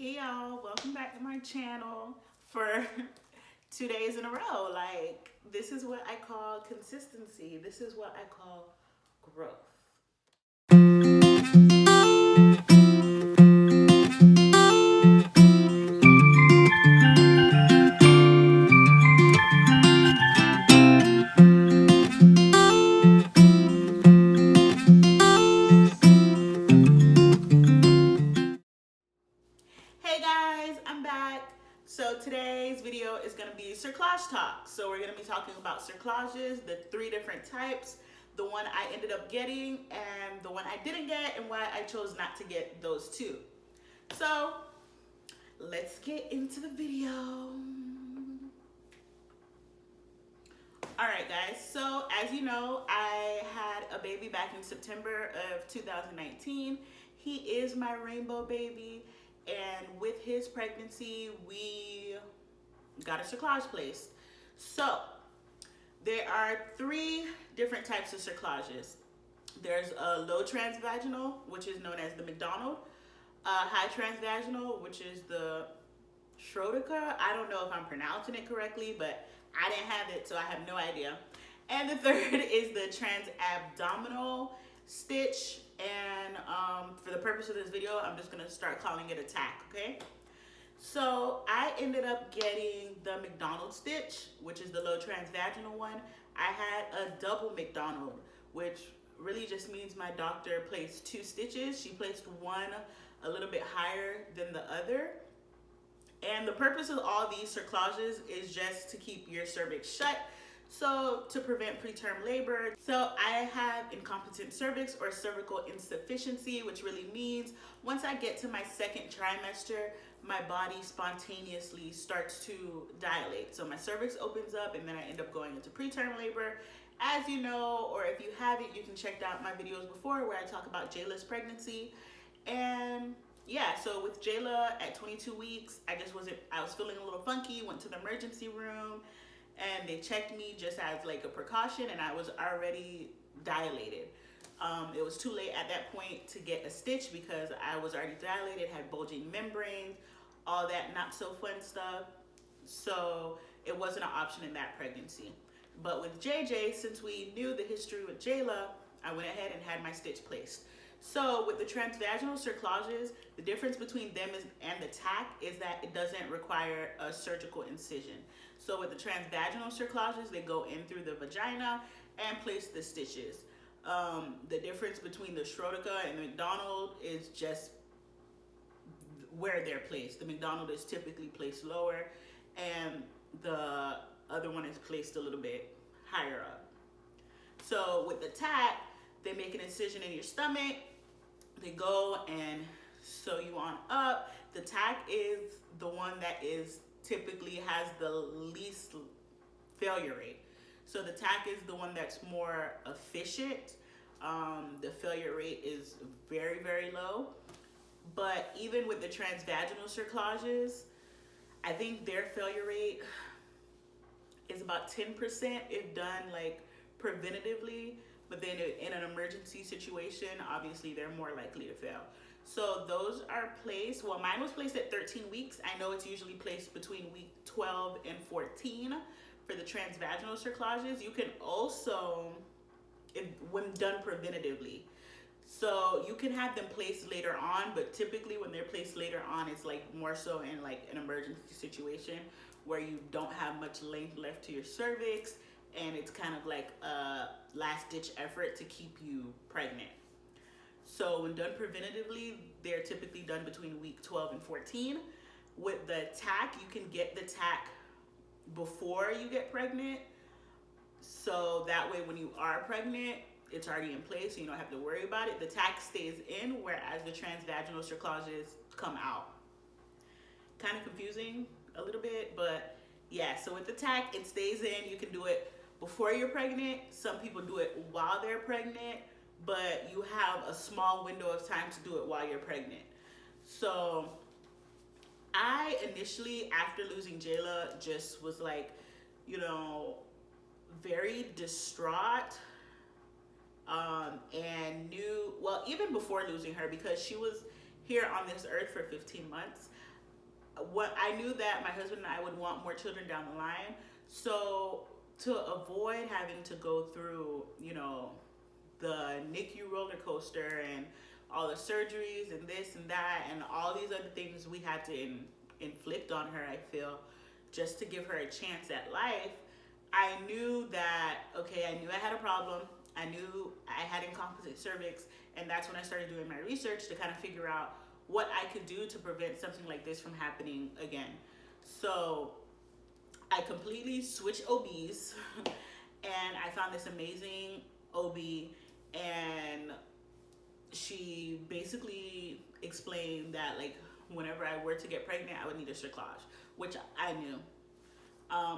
Hey y'all, welcome back to my channel for 2 days in a row. Like, this is what I call consistency. This is what I call growth. Hey guys, I'm back. So today's video is going to be Cerclage Talk. So we're going to be talking about cerclages, the 3 different types, the one I ended up getting and the one I didn't get, and why I chose not to get those 2. So let's get into the video. Alright guys, so as you know, I had a baby back in September of 2019. He is my rainbow baby, and with his pregnancy, we got a cerclage placed. So there are 3 different types of cerclages. There's a low transvaginal, which is known as the McDonald, high transvaginal, which is the Schrodinger. I don't know if I'm pronouncing it correctly, but I didn't have it, so I have no idea. And the third is the transabdominal stitch. And for the purpose of this video, I'm just going to start calling it a TAC, okay? So I ended up getting the McDonald stitch, which is the low transvaginal one. I had a double McDonald, which really just means my doctor placed 2 stitches. She placed one a little bit higher than the other. And the purpose of all these cerclages is just to keep your cervix shut, so to prevent preterm labor. So I have incompetent cervix, or cervical insufficiency, which really means once I get to my 2nd trimester, my body spontaneously starts to dilate. So my cervix opens up and then I end up going into preterm labor. As you know, or if you haven't, you can check out my videos before where I talk about Jayla's pregnancy. And yeah, so with Jayla at 22 weeks, I was feeling a little funky, went to the emergency room, and they checked me just as like a precaution, and I was already dilated. It was too late at that point to get a stitch because I was already dilated, had bulging membranes, all that not so fun stuff. So it wasn't an option in that pregnancy. But with JJ, since we knew the history with Jayla, I went ahead and had my stitch placed. So with the transvaginal cerclages, the difference between them and the TAC is that it doesn't require a surgical incision. So with the transvaginal cerclages, they go in through the vagina and place the stitches. The difference between the Schrodinger and the McDonald is just where they're placed. The McDonald is typically placed lower, and the other one is placed a little bit higher up. So with the TAC, they make an incision in your stomach. They go and sew you on up. The TAC is the one that typically has the least failure rate. So the TAC is the one that's more efficient. The failure rate is very, very low. But even with the transvaginal cerclages, I think their failure rate is about 10% if done like preventatively. But then in an emergency situation, obviously they're more likely to fail. So those are placed, well, mine was placed at 13 weeks. I know it's usually placed between week 12 and 14 for the transvaginal cerclages. You can also, when done preventatively, so you can have them placed later on, but typically when they're placed later on, it's like more so in like an emergency situation where you don't have much length left to your cervix, and it's kind of like a last-ditch effort to keep you pregnant. So when done preventatively, they're typically done between week 12 and 14. With the TAC, you can get the TAC before you get pregnant. So that way when you are pregnant, it's already in place, so you don't have to worry about it. The TAC stays in, whereas the transvaginal cerclages come out. Kind of confusing a little bit, but yeah, so with the TAC, it stays in. You can do it before you're pregnant. Some people do it while they're pregnant, but you have a small window of time to do it while you're pregnant. So I initially, after losing Jayla, just was like, very distraught, and knew, well, even before losing her, because she was here on this earth for 15 months, what I knew that my husband and I would want more children down the line. So to avoid having to go through, the NICU roller coaster and all the surgeries and this and that and all these other things we had to inflict on her, I feel, just to give her a chance at life, I knew that, okay, I knew I had a problem. I knew I had incompetent cervix, and that's when I started doing my research to kind of figure out what I could do to prevent something like this from happening again. So I completely switched OBs and I found this amazing OB, and she basically explained that, like, whenever I were to get pregnant, I would need a cerclage, which I knew.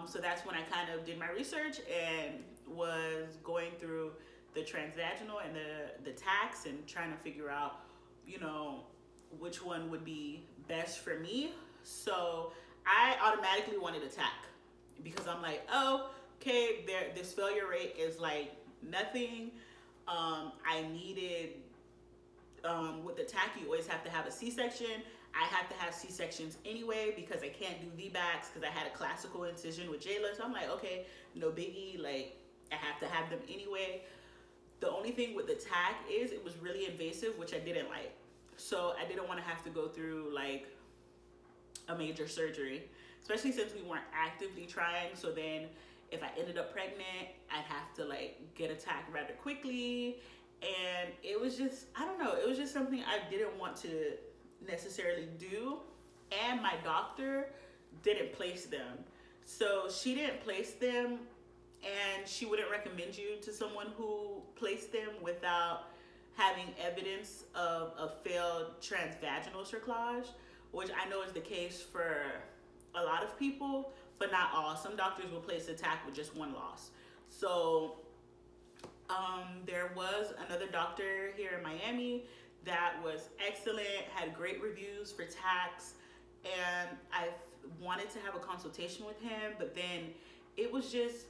So that's when I kind of did my research and was going through the transvaginal and the TACs and trying to figure out, which one would be best for me. So I automatically wanted a TAC because I'm like, oh, okay, this failure rate is like nothing. I needed, with the TAC, you always have to have a C-section. I have to have C-sections anyway because I can't do VBACs because I had a classical incision with Jayla. So I'm like, okay, no biggie. Like, I have to have them anyway. The only thing with the TAC is it was really invasive, which I didn't like. So I didn't want to have to go through like a major surgery, especially since we weren't actively trying. So then if I ended up pregnant, I'd have to like get a TAC rather quickly. And it was just, I don't know, it was just something I didn't want to necessarily do. And my doctor didn't place them. So she didn't place them, and she wouldn't recommend you to someone who placed them without having evidence of a failed transvaginal cerclage, which I know is the case for a lot of people, but not all. Some doctors will place a TAC with just one loss. So there was another doctor here in Miami that was excellent, had great reviews for TACs, and I wanted to have a consultation with him, but then it was just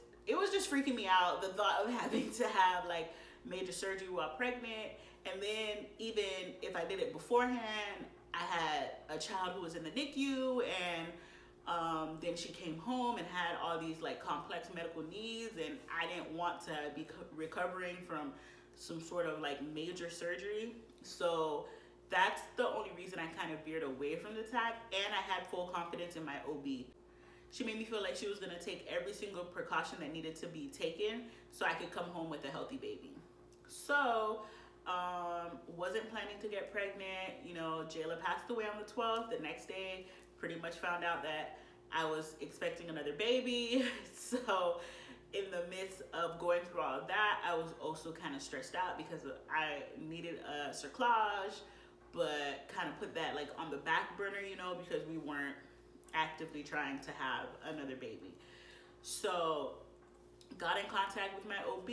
freaking me out, the thought of having to have like major surgery while pregnant. And then even if I did it beforehand, I had a child who was in the NICU, and then she came home and had all these like complex medical needs, and I didn't want to be recovering from some sort of like major surgery. So that's the only reason I kind of veered away from the TAC, and I had full confidence in my OB. She made me feel like she was gonna take every single precaution that needed to be taken so I could come home with a healthy baby. So, wasn't planning to get pregnant. Jayla passed away on the 12th. The next day, pretty much found out that I was expecting another baby. So, in the midst of going through all of that, I was also kind of stressed out because I needed a cerclage, but kind of put that like on the back burner, because we weren't actively trying to have another baby. So got in contact with my OB,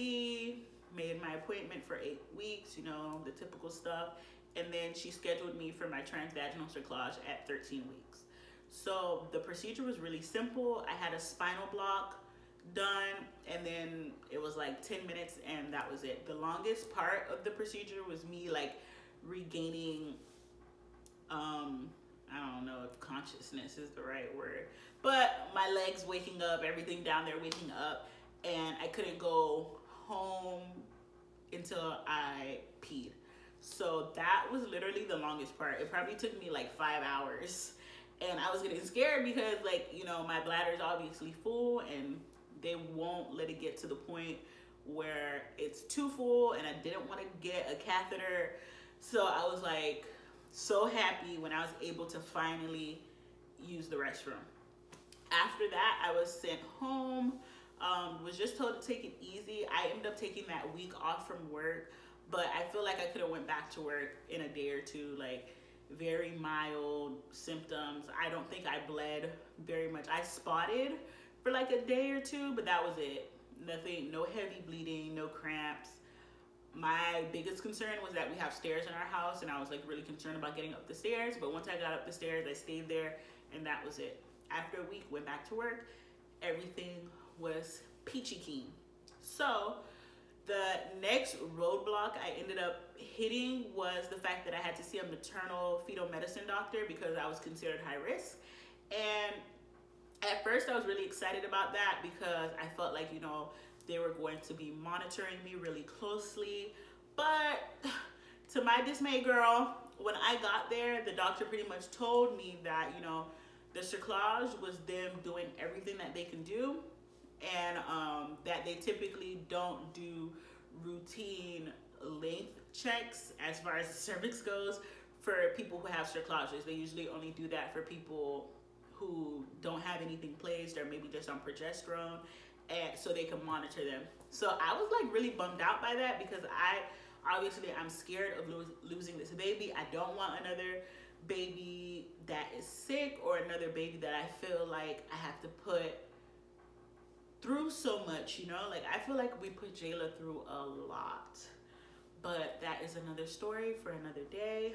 made my appointment for 8 weeks, the typical stuff. And then she scheduled me for my transvaginal cerclage at 13 weeks. So the procedure was really simple. I had a spinal block done, and then it was like 10 minutes and that was it. The longest part of the procedure was me like regaining, I don't know if consciousness is the right word, but my legs waking up, everything down there waking up, and I couldn't go home until I peed. So that was literally the longest part. It probably took me like 5 hours, and I was getting scared because my bladder is obviously full, and they won't let it get to the point where it's too full, and I didn't want to get a catheter. So I was like so happy when I was able to finally use the restroom. After that, I was sent home, was just told to take it easy. I ended up taking that week off from work, but I feel like I could have went back to work in a day or two, like very mild symptoms. I don't think I bled very much. I spotted for like a day or two, but that was it. Nothing, no heavy bleeding, no cramps. My biggest concern was that we have stairs in our house, and I was like really concerned about getting up the stairs, but once I got up the stairs, I stayed there, and that was it. After a week, went back to work, everything was peachy keen. So the next roadblock I ended up hitting was the fact that I had to see a maternal fetal medicine doctor because I was considered high risk, And at first I was really excited about that because I felt like, they were going to be monitoring me really closely. But to my dismay, girl, when I got there, the doctor pretty much told me that, the cerclage was them doing everything that they can do, and that they typically don't do routine length checks as far as the cervix goes for people who have cerclages. They usually only do that for people who don't have anything placed or maybe just on progesterone, and so they can monitor them. So I was like really bummed out by that because I'm scared of losing this baby. I don't want another baby that is sick or another baby that I feel like I have to put through so much, like I feel like we put Jayla through a lot, but that is another story for another day.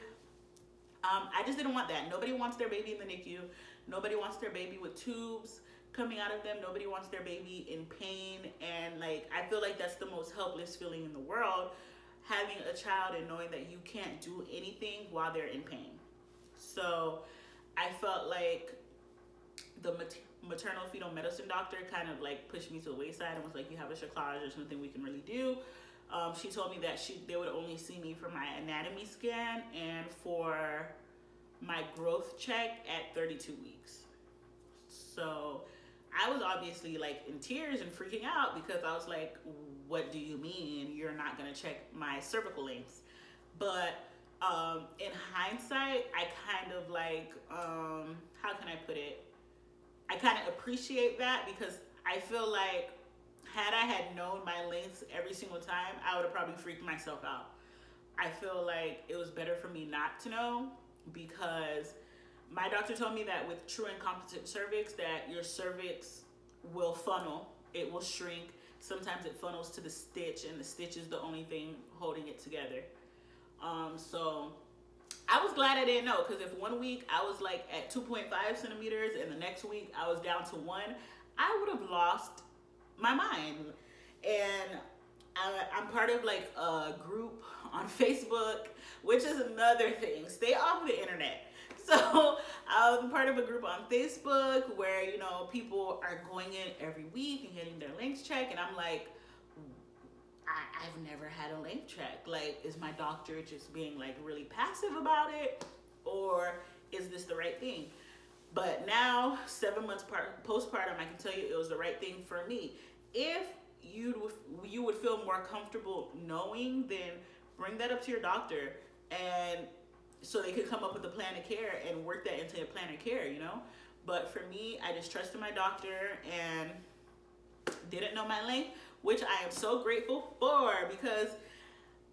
I just didn't want that. Nobody wants their baby in the NICU. Nobody wants their baby with tubes coming out of them. Nobody wants their baby in pain. And like, I feel like that's the most helpless feeling in the world, having a child and knowing that you can't do anything while they're in pain. So I felt like the maternal fetal medicine doctor kind of like pushed me to the wayside and was like, you have a cerclage, there's nothing we can really do. She told me that they would only see me for my anatomy scan and for my growth check at 32 weeks. So I was obviously like in tears and freaking out because I was like, what do you mean you're not going to check my cervical lengths? But in hindsight, I kind of like, how can I put it? I kind of appreciate that because I feel like had I had known my lengths every single time, I would have probably freaked myself out. I feel like it was better for me not to know because my doctor told me that with true incompetent cervix, that your cervix will funnel, it will shrink. Sometimes it funnels to the stitch, and the stitch is the only thing holding it together. So I was glad I didn't know, because if 1 week I was like at 2.5 centimeters and the next week I was down to 1, I would have lost my mind. And I'm part of like a group on Facebook, which is another thing. Stay off the internet. So I'm part of a group on Facebook where, people are going in every week and getting their lengths checked. And I'm like, I've never had a length check. Like, is my doctor just being like really passive about it? Or is this the right thing? But now, 7 months postpartum, I can tell you it was the right thing for me. If you would feel more comfortable knowing, then bring that up to your doctor, and so they could come up with a plan of care and work that into a plan of care, But for me, I just trusted my doctor and didn't know my length, which I am so grateful for, because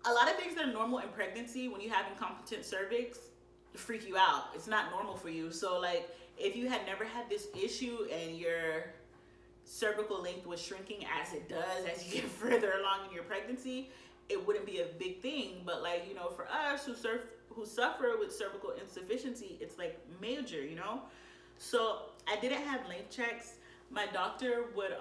a lot of things that are normal in pregnancy, when you have incompetent cervix, freak you out. It's not normal for you. So like, if you had never had this issue and your cervical length was shrinking as it does as you get further along in your pregnancy, it wouldn't be a big thing. But like, for us who suffer with cervical insufficiency, it's like major, So I didn't have length checks. My doctor would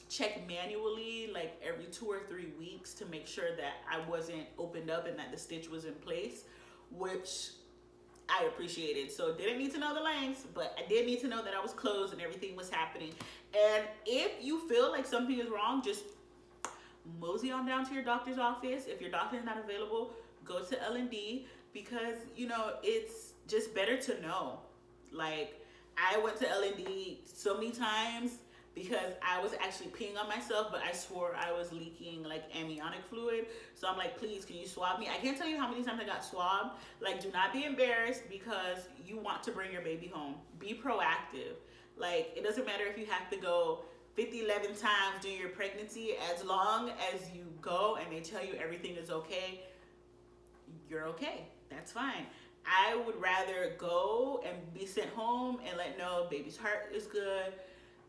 check manually like every 2 or 3 weeks to make sure that I wasn't opened up and that the stitch was in place, which I appreciated. So didn't need to know the lengths, but I did need to know that I was closed and everything was happening. And if you feel like something is wrong, just mosey on down to your doctor's office. If your doctor is not available, go to L&D, because it's just better to know. Like, I went to L&D so many times because I was actually peeing on myself, but I swore I was leaking like amniotic fluid. So I'm like, please, can you swab me? I can't tell you how many times I got swabbed. Like, do not be embarrassed because you want to bring your baby home. Be proactive. Like, it doesn't matter if you have to go 11 times during your pregnancy. As long as you go and they tell you everything is okay, you're okay. That's fine. I would rather go and be sent home and know baby's heart is good,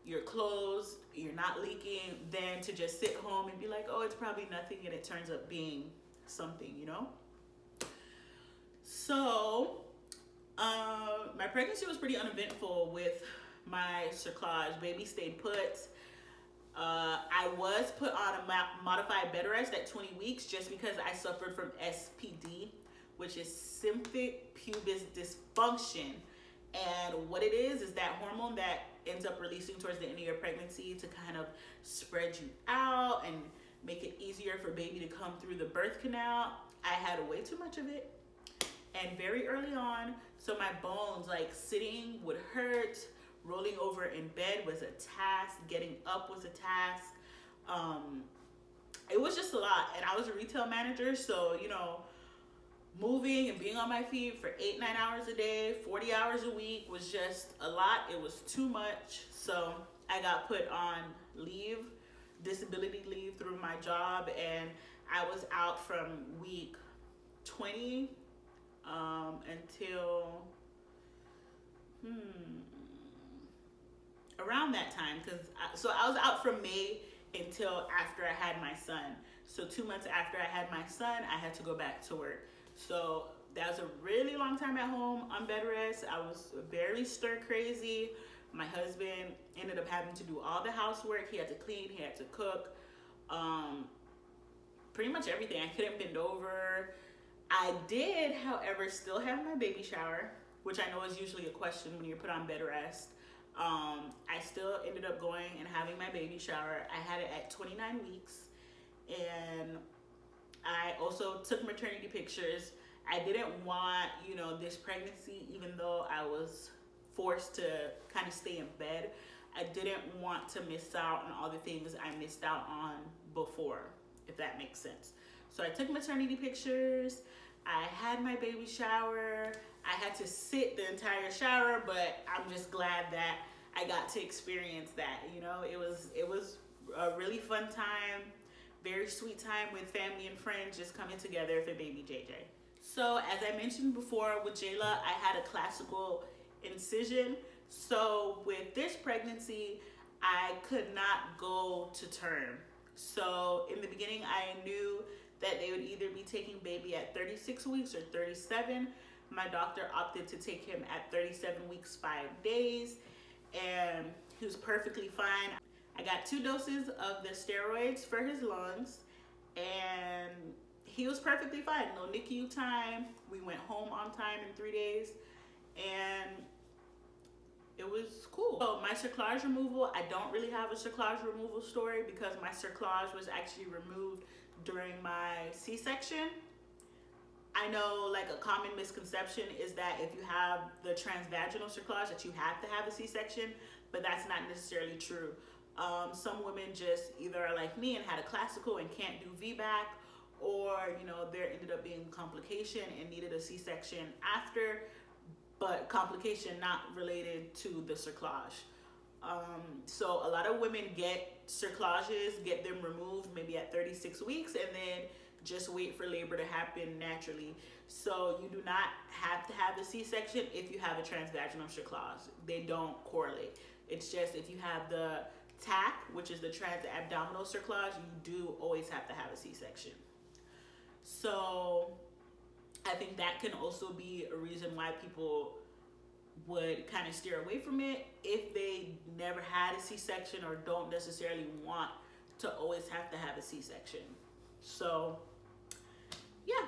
you're closed, you're not leaking, than to just sit home and be like, oh, it's probably nothing, and it turns up being something, So my pregnancy was pretty uneventful with my cerclage. Baby stayed put. I was put on a modified bed rest at 20 weeks just because I suffered from SPD, which is symphytic pubis dysfunction. And what it is that hormone that ends up releasing towards the end of your pregnancy to kind of spread you out and make it easier for baby to come through the birth canal. I had way too much of it, and very early on, so my bones, like sitting would hurt, rolling over in bed was a task, getting up was a task. It was just a lot, and I was a retail manager, so moving and being on my feet for 8-9 hours a day, 40 hours a week was just a lot. It was too much. So I got put on leave, disability leave through my job, and I was out from week 20 until around that time, so I was out from May until after I had my son. So 2 months after I had my son, I had to go back to work. So that was a really long time at home on bed rest. I was very stir crazy. My husband ended up having to do all the housework. He had to clean, he had to cook, pretty much everything. I couldn't bend over. I did, however, still have my baby shower, which I know is usually a question when you're put on bed rest. I still ended up going and having my baby shower. I had it at 29 weeks, and I also took maternity pictures. I didn't want, this pregnancy, even though I was forced to kind of stay in bed, I didn't want to miss out on all the things I missed out on before, if that makes sense. So I took maternity pictures. I had my baby shower. I had to sit the entire shower, but I'm just glad that I got to experience that. It was a really fun time, very sweet time with family and friends just coming together for baby JJ. So as I mentioned before with Jayla, I had a classical incision. So with this pregnancy, I could not go to term. So in the beginning, I knew that they would either be taking baby at 36 weeks or 37. My doctor opted to take him at 37 weeks, 5 days, and he was perfectly fine. I got 2 doses of the steroids for his lungs, and he was perfectly fine. No NICU time. We went home on time in 3 days, and it was cool. So my cerclage removal, I don't really have a cerclage removal story because my cerclage was actually removed during my C-section. I know like a common misconception is that if you have the transvaginal cerclage that you have to have a C-section, but that's not necessarily true. Some women just either are like me and had a classical and can't do VBAC, or there ended up being complication and needed a C-section after, but complication not related to the cerclage. So a lot of women get cerclages, get them removed maybe at 36 weeks, and then just wait for labor to happen naturally. So you do not have to have the C-section if you have a transvaginal cerclage. They don't correlate. It's just if you have the TAC, which is the Transabdominal cerclage, you do always have to have a C-section. So I think that can also be a reason why people would kind of steer away from it if they never had a C-section or don't necessarily want to always have to have a C-section. So yeah,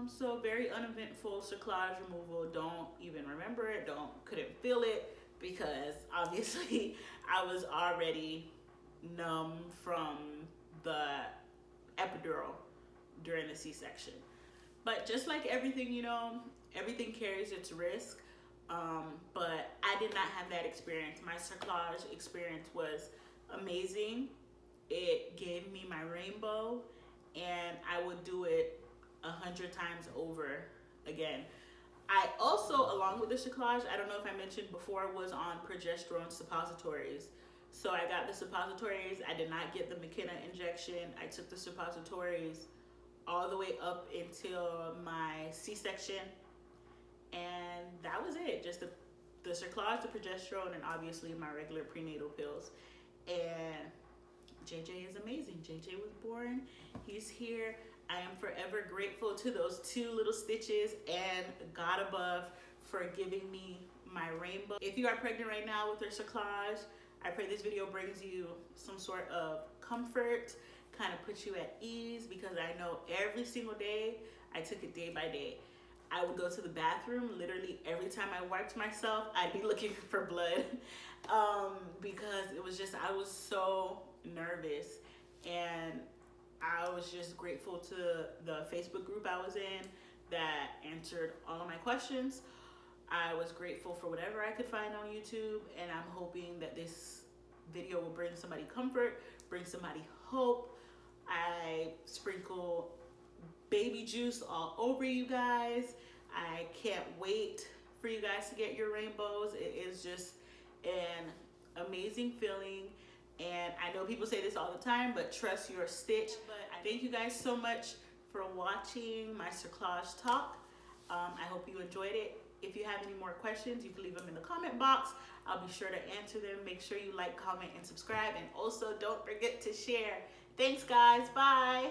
so very uneventful cerclage removal. Don't even remember it. Couldn't feel it because obviously I was already numb from the epidural during the C-section. But just like everything, everything carries its risk. But I did not have that experience. My cerclage experience was amazing. It gave me my rainbow, and I would do it 100 times over again. I also, along with the cerclage, I don't know if I mentioned before, was on progesterone suppositories. So I got the suppositories. I did not get the McKenna injection. I took the suppositories all the way up until my C-section, and that was it. Just the cerclage, the progesterone, and obviously my regular prenatal pills. And JJ is amazing. JJ was born. He's here. I am forever grateful to those 2 little stitches and God above for giving me my rainbow. If you are pregnant right now with your cerclage, I pray this video brings you some sort of comfort, kind of puts you at ease, because I know every single day I took it day by day. I would go to the bathroom literally every time I wiped myself. I'd be looking for blood because it was just, I was so nervous. And I was just grateful to the Facebook group I was in that answered all of my questions. I was grateful for whatever I could find on YouTube, and I'm hoping that this video will bring somebody comfort, bring somebody hope. I sprinkle baby juice all over you guys. I can't wait for you guys to get your rainbows. It is just an amazing feeling. And I know people say this all the time, but trust your stitch. But I thank you guys so much for watching my Cerclage Talk. I hope you enjoyed it. If you have any more questions, you can leave them in the comment box. I'll be sure to answer them. Make sure you like, comment, and subscribe. And also don't forget to share. Thanks, guys. Bye.